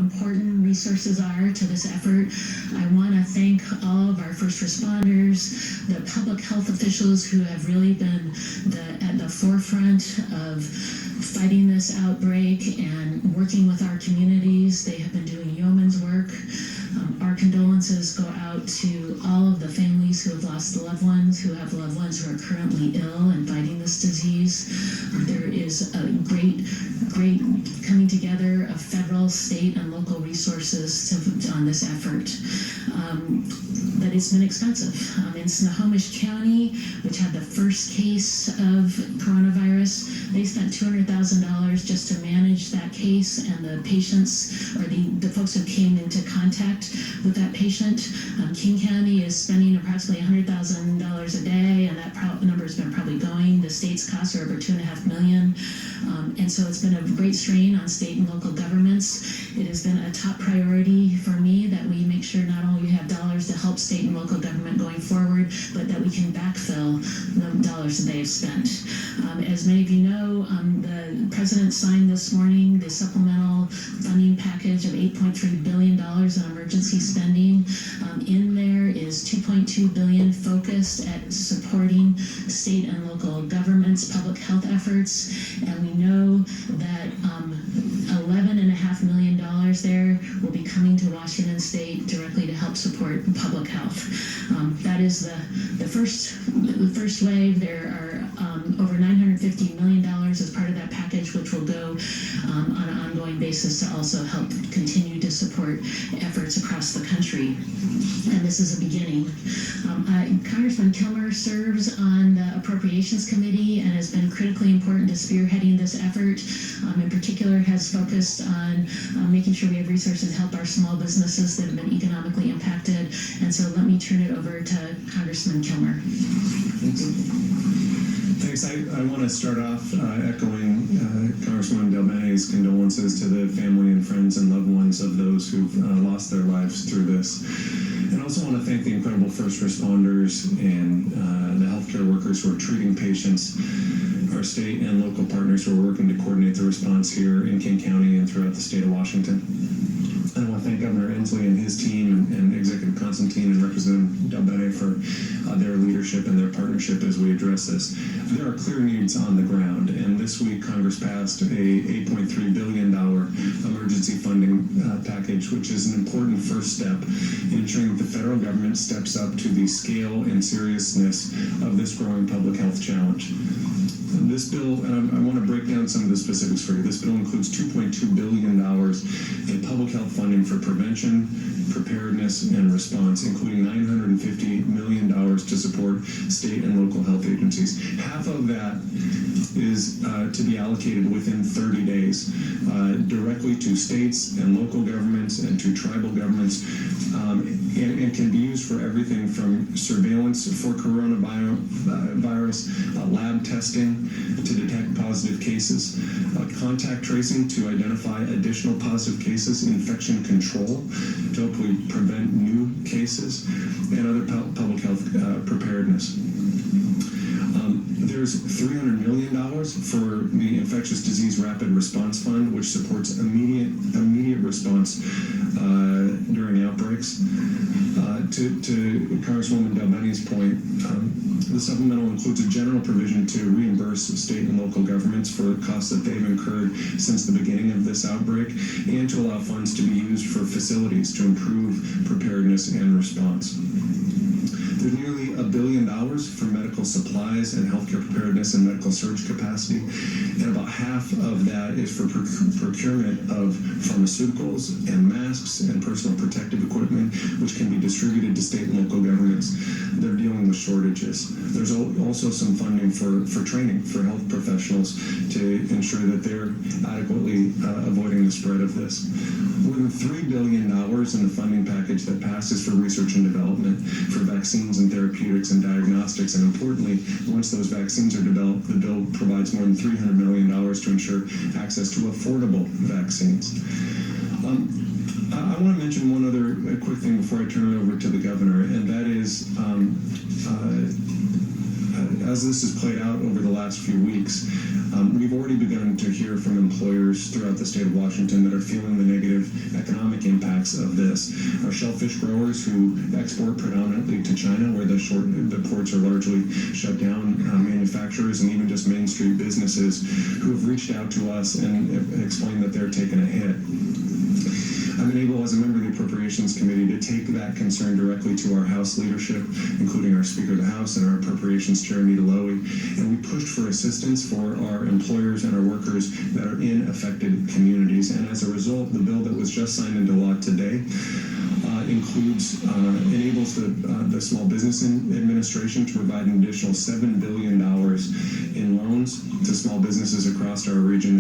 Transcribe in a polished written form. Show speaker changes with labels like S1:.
S1: important resources are to this effort. I want to thank all of our first responders, the public health officials who have really been at the forefront of fighting this outbreak and working with our communities. They have been doing yeoman's work. Our condolences go out to all of the families who have lost loved ones, who have loved ones who are currently ill and fighting this disease. There is a great coming together of federal, state, and local resources on this effort. But it's been expensive. In Snohomish County, which had the first case of coronavirus, they spent $200,000 just to manage that case and the patients, or the folks who came into contact with that patient. King County is spending approximately $100,000 a day, and that number has been probably going. The state's costs are over $2.5 million. And so it's been a great strain on state and local governments. It has been a top priority for me that we make sure not only we have dollars to help state and local government going forward, but that we can backfill the dollars that they have spent. As many of you know, the president signed this morning the supplemental funding package of $8.3 billion in emergency spending. In there is $2.2 billion focused at supporting state and local governments' public health efforts, and we know that $11.5 million there will be coming to Washington State directly to help support public health. That is the first wave. There are over $950 million as part of that package, which will go on an ongoing basis to also help continue to support efforts across the country. And this is a beginning. Congressman Kilmer serves on the Appropriations Committee and has been critically important to spearheading this effort. In particular, has focused on making sure we have resources to help our small businesses that have been economically impacted. And so let me turn it over to Congressman Kilmer.
S2: Thanks. I want to start off echoing Congresswoman Del Bene's condolences to the family and friends and loved ones of those who've lost their lives through this. And I also want to thank the incredible first responders and the healthcare workers who are treating patients, our state and local partners who are working to coordinate the response here in King County and throughout the state of Washington. And I want to thank Governor Inslee and his team and Executive Constantine and Representative Del Bene for their leadership and their partnership as we address this. There are clear needs on the ground, and this week Congress passed a $8.3 billion emergency funding package, which is an important first step in ensuring that the federal government steps up to the scale and seriousness of this growing public health challenge. This bill, and I want to break down some of the specifics for you. This bill includes $2.2 billion in public health funding for prevention, preparedness, and response, including $950 million to support state and local health agencies. Half of that is to be allocated within 30 days directly to states and local governments and to tribal governments, and can be used for everything from surveillance for coronavirus, lab testing to detect positive cases, contact tracing to identify additional positive cases, infection control to hopefully prevent new cases, and other public health preparedness. There's $300 million for the Infectious Disease Rapid Response Fund, which supports immediate response during outbreaks. To Congresswoman Del Bene's point, the supplemental includes a general provision to reimburse state and local governments for costs that they've incurred since the beginning of this outbreak, and to allow funds to be used for facilities to improve preparedness and response. There's nearly $1 billion for medical supplies and healthcare preparedness and medical surge capacity, and about half of that is for procurement of pharmaceuticals and masks and personal protective equipment, which can be distributed to state and local governments. They're dealing with shortages. There's also some funding for training for health professionals to ensure that they're adequately avoiding the spread of this. More than $3 billion in the funding package that passes for research and development for vaccines and therapeutics and diagnostics, and importantly, once those vaccines are developed, the bill provides more than $300 million to ensure access to affordable vaccines. I want to mention one other quick thing before I turn it over to the governor, and that is, as this has played out over the last few weeks, we've already begun to hear from employers throughout the state of Washington that are feeling the negative economic impacts of this. Our shellfish growers who export predominantly to China, where the ports are largely shut down, manufacturers, and even just Main Street businesses who have reached out to us and explained that they're taking a hit. I've been able, as a member of the Appropriations Committee, to take that concern directly to our House leadership, including our Speaker of the House and our Appropriations Chair, Nita Lowey, and we pushed for assistance for our employers and our workers that are in affected communities. And as a result, the bill that was just signed into law today enables the Small Business Administration to provide an additional $7 billion in loans to small businesses across our region.